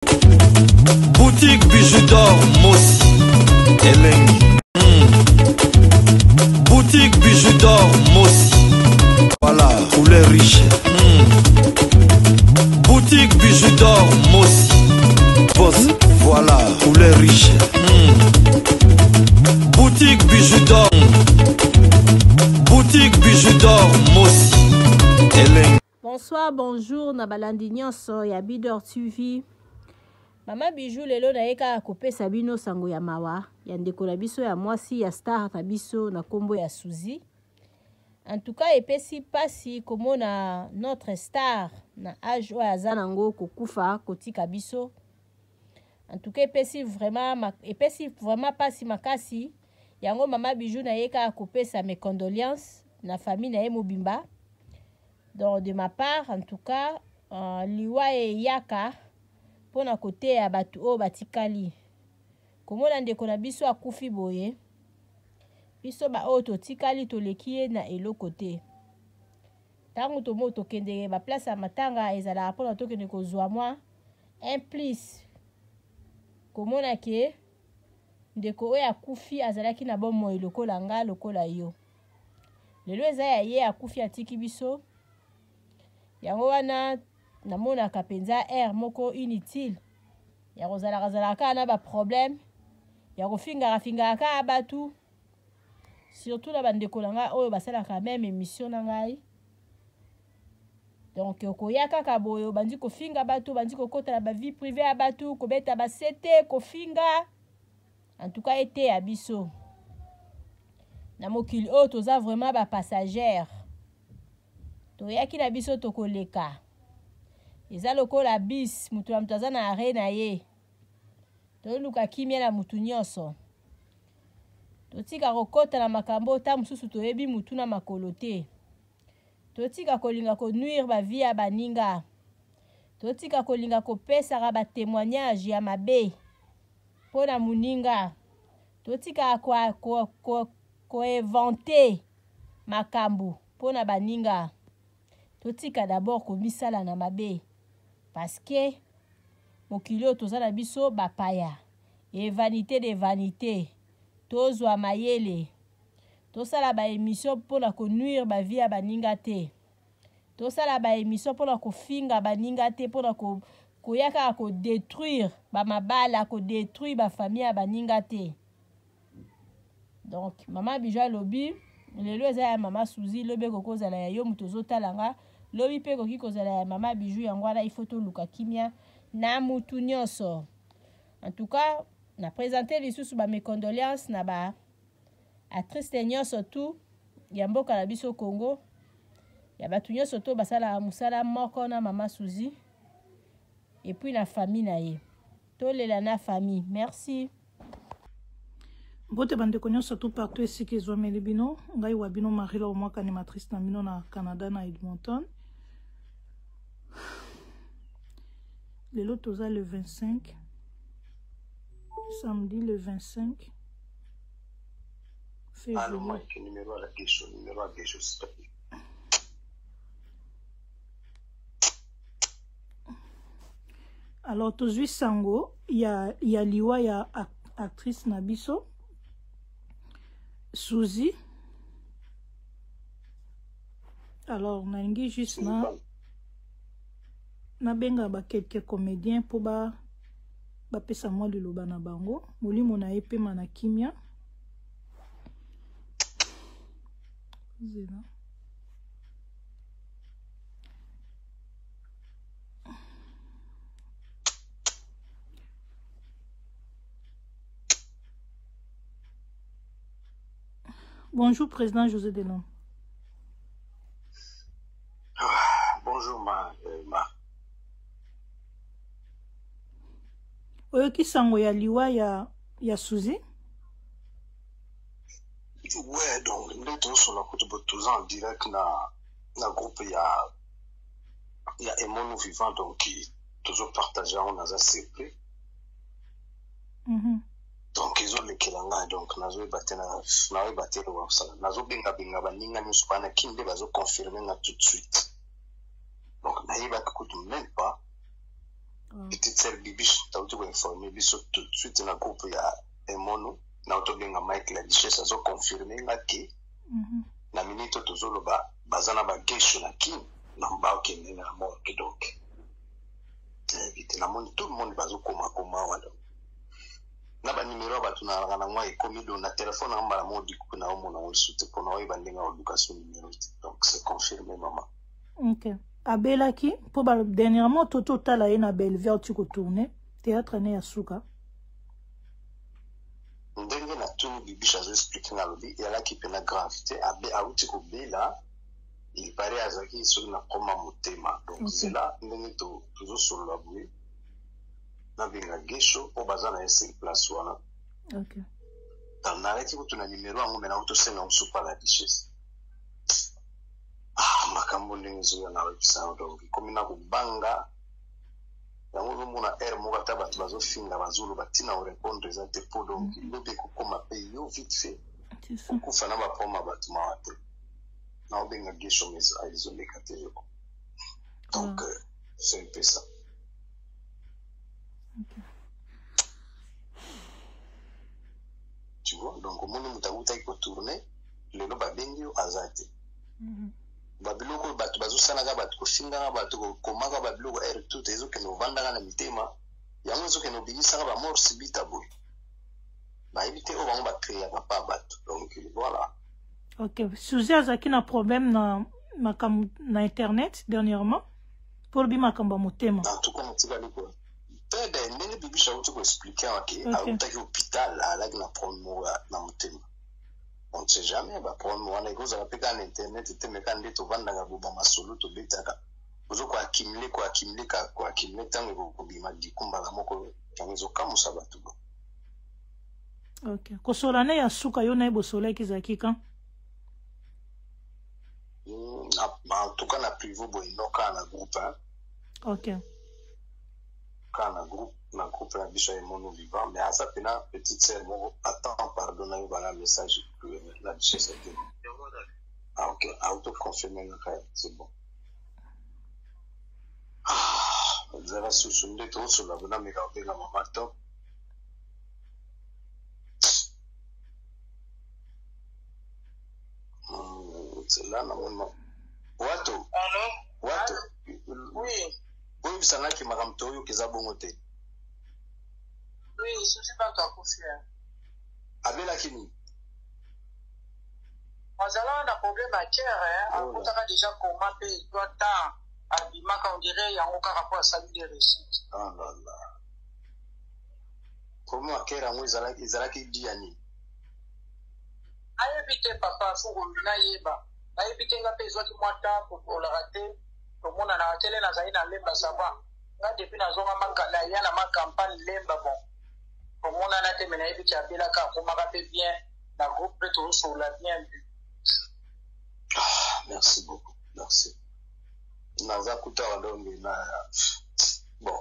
Boutique Bijou d'or Mossi Elengi. Boutique Bijou d'or Mossi. Voilà, couleur riche. Boutique Bijou d'or Mossi. Voilà, couleur riche. Boutique Bijou d'or. Boutique Bijou d'or Mossi Elengi. Bonsoir, bonjour, Nabalandi Nyonso, ya Bidor TV. Mama Bijou lelo na yeka kope Sabino sango ya mawa. Ya ndeko na biso ya mwasi ya star na biso na kombo ya Suzy. En tout cas, epesi pasi komona notre star na âge oyo aza nango kokufa kotika biso. En tout cas, epesi vraiment pasi makasi. Yango Mama Bijou na yeka kopesa mes condoléances na famille na ye mobimba. Donc de ma part, en tout cas, liwa e yaka pona kote ya batu o batikali. Komona ndeko na biso akufi boye. Biso ba o totikali tolekie na eloko te. Tango tomo tokende ba place ya matanga ezala pona tokende kozwa mwa implice. Komona ke ndeko oyo akufi azalaki na bomo lokola nga lokola yo. Lelo eza ya ye akufi atiki biso. Yango wana namona kapenza air moko inutile. Ya kozalaka na ba problème. Ya kofinga ka abatu. Surtout na bandeko langa oyo basala quand même émission na ngai. Donc koyaka ka boyo bandi kofinga batu, bandi kokota na ba vie privée ya batu, kobeta ba sete kofinga. En tout cas été ya biso. Na mokili oyo toza vraiment ba passagère. Toyaki na biso tokoleka. Eza lokola bis mutu ya mutaza na arena ye. Toluka kimia na mutu nyonso. Totika kokota na makambo ta mususu toyebi mutu na makolo te. Totika kolinga ko nuire ba vie ya baninga. Totika kolinga kopesa ba témoignage ya mabe pona muninga. Totika ko inventer makambo pona baninga. Totika d'abord komisala na mabe. Parce que mokili oyo toza na biso bapaya. Et vanité de vanité. Tozwa mayele. Tosala ba émission pona ko nuire ba vie ya baninga te. Tosala ba émission pona ko finga baninga te, pona ko yaka ko détruire ba mabala, ko détruire ba famille ya baninga te. Donc Mama Bijou lobi lelo eza ya Mama Suzy lobe kokozala ya yo mutu ozotalanga. Lobi pe koki kozala ya Mama Bijou yango wana il faut to luka kimia na mutu nyonso. En tout cas, na présenter lisusu ba mes condoléances na ba actrice nyonso tout ya mboka na biso Congo. Ya batu nyonso to basala musala moko na Mama Suzy. Et puis la famille na ye. To lela na famille. Merci. Bote bande konyo surtout partout ici que zo melibino ngai wabino marila au mwaka animatrice na mino na Canada na Edmonton. Lelo toza le 25 samedi le 25 février. Numéro à guécho, s'il te plaît. Alors tozui sango ya liwa ya actrice Nabiso Suzy. Alors nalingi juste na benga ba quelques comédiens pour ba pesa moi liloba na bango molimo na epema na kimia. Zena Bonjour, Président José Delon. Bonjour, ma. Oyoki sango ya liwa ya Suzy? Ouais, donc, nous sommes sur la côte de en direct na groupe, il y a Emono Vivant, donc, qui toujours partagé, on a assez pris. Donc ils ont les kilanga donc nazo batena nawe batelo wa sala nazo binga baninga ni supana kinde bazo confirmer na tout de suite donc na yiba ko même pas petite sœur Bibiche t'as tout informé biso tout de suite na groupe ya Emono na otobenga Mike la Duchesse azo confirmer ngaki na minute tozoloba bazana ba gesho na kin na mbauke na morgue donc vite na monde tout le monde bazo koma wala na ba numéro ba tuna na moi ekomi do na téléphone amba la modi kuna omo na osute pona oyi bandinga education numéro donc c'est confirmé maman. OK. Abelaki pour dernièrement toto tala na Belleville tu ko tourner théâtre né ya suka. Ndenge na tunu Bibiche azo expliquer na lobi yala ki pena gravité abe auti ko bela il paraît azaki sur na koma motema donc c'est là ndenge to toujours sur la boue na benga gesho po bazana ese place wana. OK. Dans na reti ko tuna numéro ango mena auto senga msupa la Duchesse. Makambo ndenge zo na website donc comme na kubanga yango mona air moko ta bato bazofinga bazolo batina o répondre les antepos donc lobe ko koma paye yo vite fait. C'est ça. Ko fana ba poma bato ma wate. Na benga gesho mes aizo lekate yo. Donc c'est un peu ça. OK. Tu vois donc mon mutakuta iko tourner lelo ba bengi yo azate. Babiloko bato bazosala bato kofinga bato komaka babiloko air tout ezo ke no vanda na mitema yango ezo ke no bingisa ba mort subita boy ba éviter o bango ba créer ba bato donc voilà. OK. Suzy azaki na problème na internet dernièrement pour bi makamba motema. En tout cas motika liko peut-être ndenge Bibiche auto ko expliquer ok auto ki hôpital ala na problème na motema. On ne sait jamais, bah, pour moi, on est gros à la internet, et me quand tu vas dans la boba masolo, tu bêta, vous quoi accumuler, tant que vous bima di kumba la moko, quand ils ont comme ça va tout. OK. Kosolane ya suka yo na ibo soleil kizaki kan? En tout cas, na privé, bon, il n'a qu'un groupe, hein. OK. Qu'un groupe, na groupe la biche est mono vivant, mais à ça, pena, petite sœur, bon, attends, pardonne, voilà, message que la Duchesse a dit. Ah, OK, auto-confirmer, c'est bon. Vous avez soussoundé trop sur la bonne, mais regardez la maman top. C'est là, normalement. Wato. Allô? Wato. Oui. Oui, ça n'a qui m'a ramtoyo qui zabomote. Oui, je suis pas encore confiant. Abela Kini. Nous avons un problème à terre, on a déjà commenté, il doit tant, on dirait, il y a aucun rapport à salut des réussites. Ah là là. Comment à Kera, ils allaient qui dit Annie? Aïe, pité, papa, faut qu'on aille, aïe, pité, n'a pas besoin de moi pour le rater. Tout le monde a raté les nazaïs dans l'emba, ça va. Là, depuis la zone, il y a ma campagne, l'emba, bon. Tout le monde a été mené, puis il y a la carte, on m'a rappelé bien, la groupe peut toujours sur la bien vue. Merci beaucoup, merci. Nazakuta Wadongi, bon,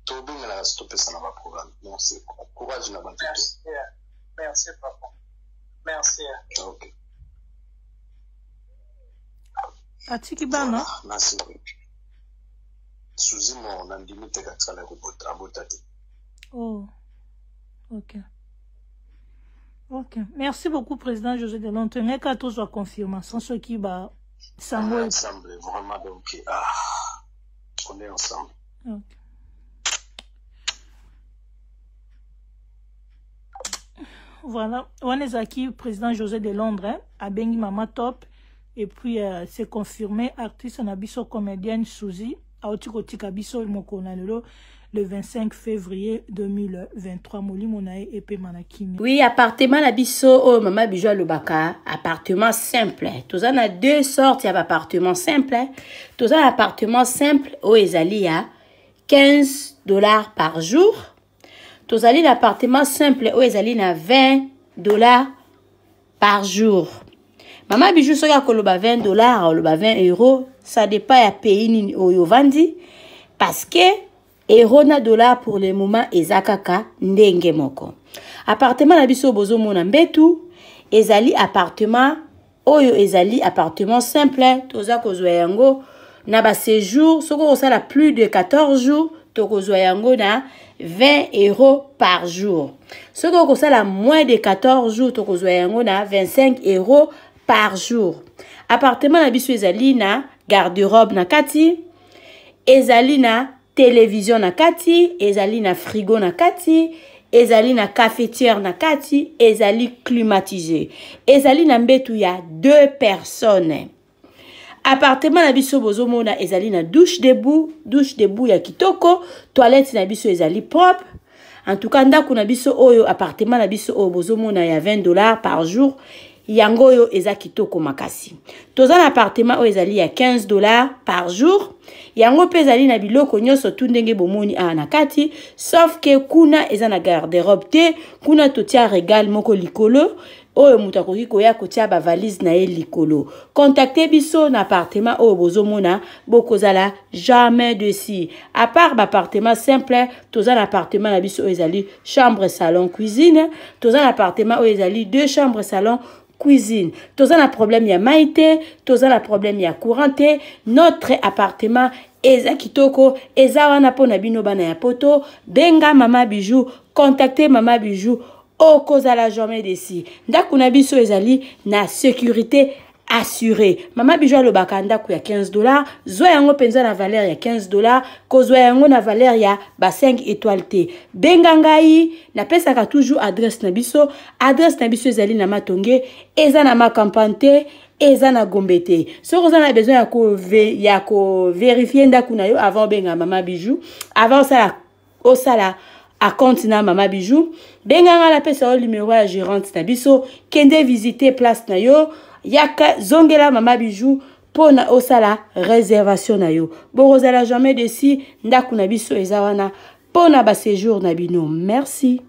tout le monde a stoppé ça dans le programme. Merci. Courage, Nabatou. Merci, merci, papa. Merci. Ok. Atiki bana. Merci. Suzy, on a limité à ça, à Botati. Oh, OK. OK. Merci beaucoup, Président José Delonde. Tenez qu'à tous soit confirmation, ceux qui va s'envoyer. Ensemble, vraiment, donc, on est ensemble. OK. Voilà. On est acquis, Président José Delonde, hein, à Bengi Mama Top. Et puis, c'est confirmé, artiste Nabiso comédienne Suzy, à Otikotika Biso Mokonalelo, le 25 février 2023. Moli Monae et Manakimi. Oui, appartement Nabiso, oh, Mama Bijou Lubaka, appartement simple. Tous en a deux sortes d'appartements simples. Tous en appartement simple, oh, Ezali à $15 par jour. Tous en l'appartement simple, oh, Ezali à $20 par jour. Maman Bijou soka koloba $20, koloba €20, ça dépend à pays ni oyo vandi parce que euro na dollar pour le moment ezakaka ndenge moko. Appartement na biso bozo mona mbetu ezali appartement oyo ezali appartement simple toza kozwa yango na ba séjour soko osala plus de 14 jours tokozwa yango na 20 € par jour. Ce que ça la moins de 14 jours tokozwa yango na 25 € par jour. Appartement na biso ezali na garde-robe na kati, ezali na télévision na kati, ezali na frigo na kati, ezali na cafetière na kati, ezali climatisé. Ezali na mbetu ya 2 personnes. Appartement na biso bozomona ezali na douche debout ya kitoko, toilette na biso ezali propre. En tout cas ndako na biso oyo appartement na biso oyo bozomona ya 20 $ par jour. Yango oyo eza kitoko makasi. Toza na appartement oyo ezali ya 15 $ par jour. Yango pe ezali na biloko nyonso tu ndenge bomoni na kati, sauf que kuna eza na garde-robe te, kuna totia régal moko likolo. Oyo mutu akoki koya kotia ba valise na ye likolo. Contactez biso na appartement oyo bozomona bokozala jamais dessus. À part ba appartement simple, toza na appartement na biso oyo ezali chambre, salon, cuisine. Toza na appartement oyo ezali 2 chambres, salon, cuisine. Toza na problème ya maïté, toza na problème ya courante. Notre appartement eza kitoko, eza wana pona bino bana ya poto. Benga Mama Bijou, contactez Mama Bijou. Okozala jamais desi. Ndako na biso ezali na sécurité assurée. Mama Bijou alobaka ndako ya 15 $, zwa yango penza na valeur ya 15 $, kozwa yango na valeur ya ba 5 étoiles te. Benga ngai, na pesaka toujours adresse na biso. Adresse na biso ezali na Matonge, eza na Makampante, eza na Gombe te. So vous avez besoin ya ko vérifier ndako na yo avant benga Mama Bijou, avant ça osala à compte na Mama Bijou. Benganga la pesa au numéro ya gérante na biso, kende visiter place na yo, yaka zongela Mama Bijou pona osala réservation na yo. Borozala jamais desi, ndako na biso eza wana pona ba séjour na bino. Merci.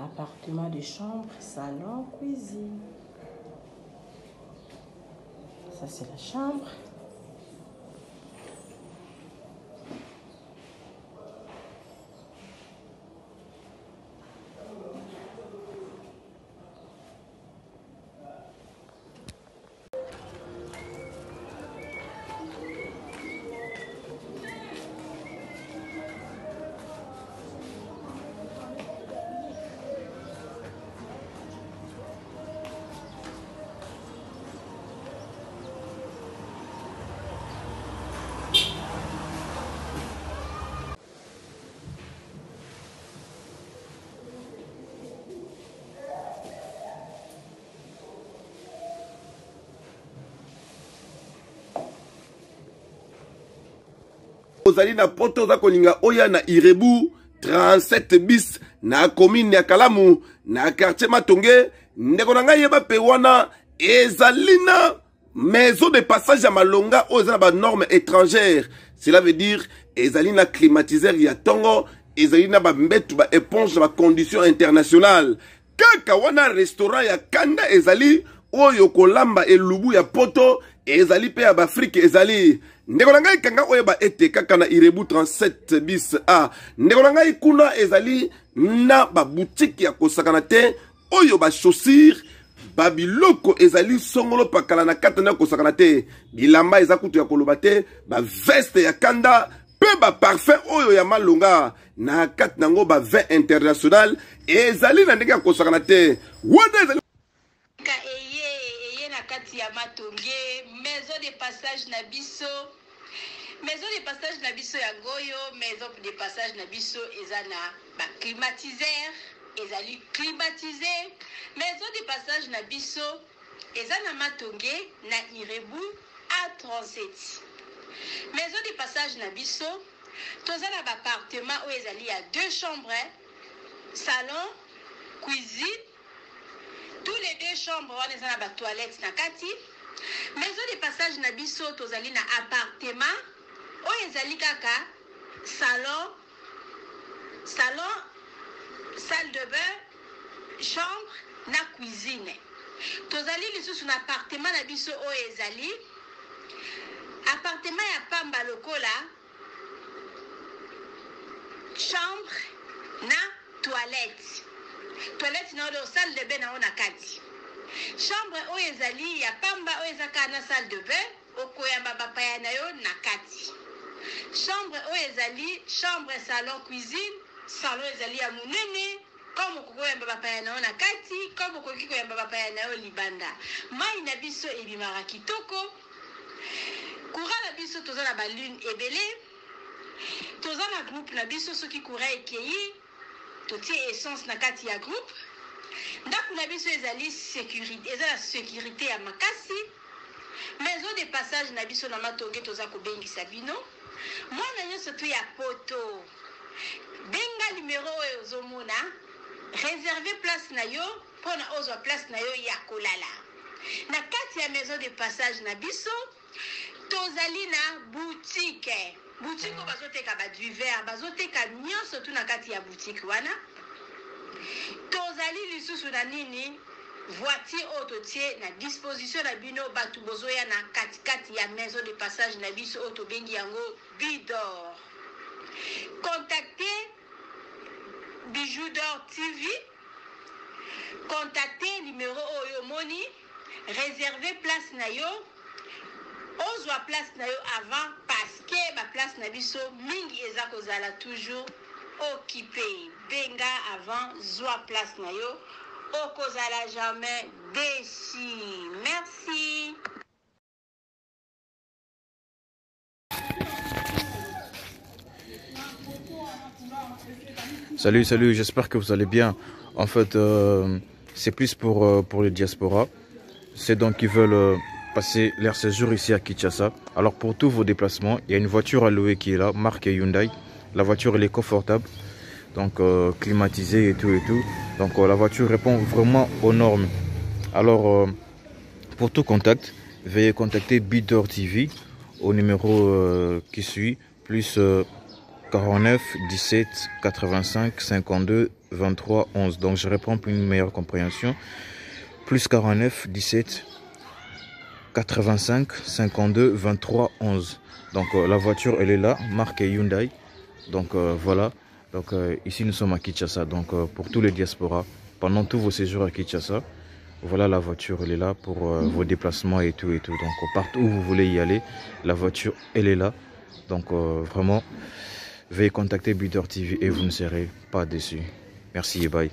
Appartement de chambre, salon, cuisine. Ça, c'est la chambre. Ozali na poto za kolinga oya na Irebu 37 bis na commune ya Kalamu na quartier Matonge ndeko na ngai yeba pe wana ezali na maison de passage ya malonga oza na ba normes étrangères. Cela veut dire ezali na climatiseur ya tongo, ezali na ba mbetu ba éponge na ba conditions internationales. Kaka wana restaurant ya kanda ezali oyo kolamba elubu ya poto ezali pe ya ba Afrique ezali. Ndeko na ngai kanga oyo ba ete kaka na Irebu 37 bis A. Ndeko na ngai kuna ezali na ba boutique ya kosakana te oyo ba chaussures ba biloko ezali songolo pakala na kata na kosakana te. Bilamba eza kutu ya koloba te, ba veste ya kanda pe ba parfum oyo ya malonga na kata nango ba vin international ezali na ndenge ya kosakana te. Wana ezali na kati ya Matonge, maison de passage na biso. Maison de passage na biso ya Goyo, maison de passage na biso ezana ba climatiseur, ezali climatisé. Maison de passage na biso ezana Matonge na Irebu A37. Maison de passage na biso tozana ba appartement où ezali ya 2 chambres, salon, cuisine. Tous les 2 chambres on ezana ba toilette na kati. Maison de passage na biso tozali na appartement oyo ezali kaka salon, salle de bain, chambre, na cuisine. Tozali lisusu na appartement na biso oyo ezali appartement ya pamba lokola chambre na toilette. Toilette na oyo salle de bain na ona kati. Chambre oyo ezali ya pamba oyo ezaka na salle de bain okoyamba bapaya na yo na kati. Chambre oyo ezali chambre salon cuisine, salon ezali ya munene comme kokoyamba bapaya na yo na kati, comme koki koyamba bapaya na yo libanda. Mai na biso ebimaka kitoko. Courant na biso toza na balune ebele. Toza na groupe na biso soki courant ekei totie essence na kati ya groupe. Ndako na biso ezali sécurité, eza la sécurité ya makasi. Maison de passage na biso na matonge toza kobengisa bino. Mwana nyonso tu ya poto. Benga numéro oyo ozomona. Réserver place na yo pona ozwa place na yo ya kolala. Na kati ya maison de passage na biso tozali na boutique. Boutique oyo bazoteka ba du verre, bazoteka nyonso tu na kati ya boutique wana. Tozali lisusu na nini voiture oyo totie na disposition na bino batu bozoya na kati ya maison de passage na biso oyo tobengi yango Bidor. Contactez Bijou d'Or TV. Contactez numéro oyo moni. Réservez place na yo. Ozwa place na yo avant parce que ba place na biso mingi eza kozala toujours occupé. Benga avant zwa place na yo. Okozala jamais déçu. Merci. Salut, j'espère que vous allez bien. En fait, c'est plus pour les diasporas. C'est donc qui veulent passer leur séjour ici à Kinshasa. Alors pour tous vos déplacements, il y a une voiture à louer qui est là, marque Hyundai. La voiture elle est confortable, donc climatisée et tout. Donc la voiture répond vraiment aux normes. Alors pour tout contact, veuillez contacter Bidor TV au numéro qui suit, plus 49 17 85 52 23 11. Donc je réponds pour une meilleure compréhension. Plus 49 17 85 52 23 11. Donc la voiture elle est là, marque Hyundai. Donc voilà. Donc ici nous sommes à Kinshasa. Donc pour tous les diasporas, pendant tous vos séjours à Kinshasa, voilà la voiture elle est là pour vos déplacements et tout. Donc partout où vous voulez y aller, la voiture elle est là. Donc vraiment, veuillez contacter Bidor TV et vous ne serez pas déçus. Merci et bye.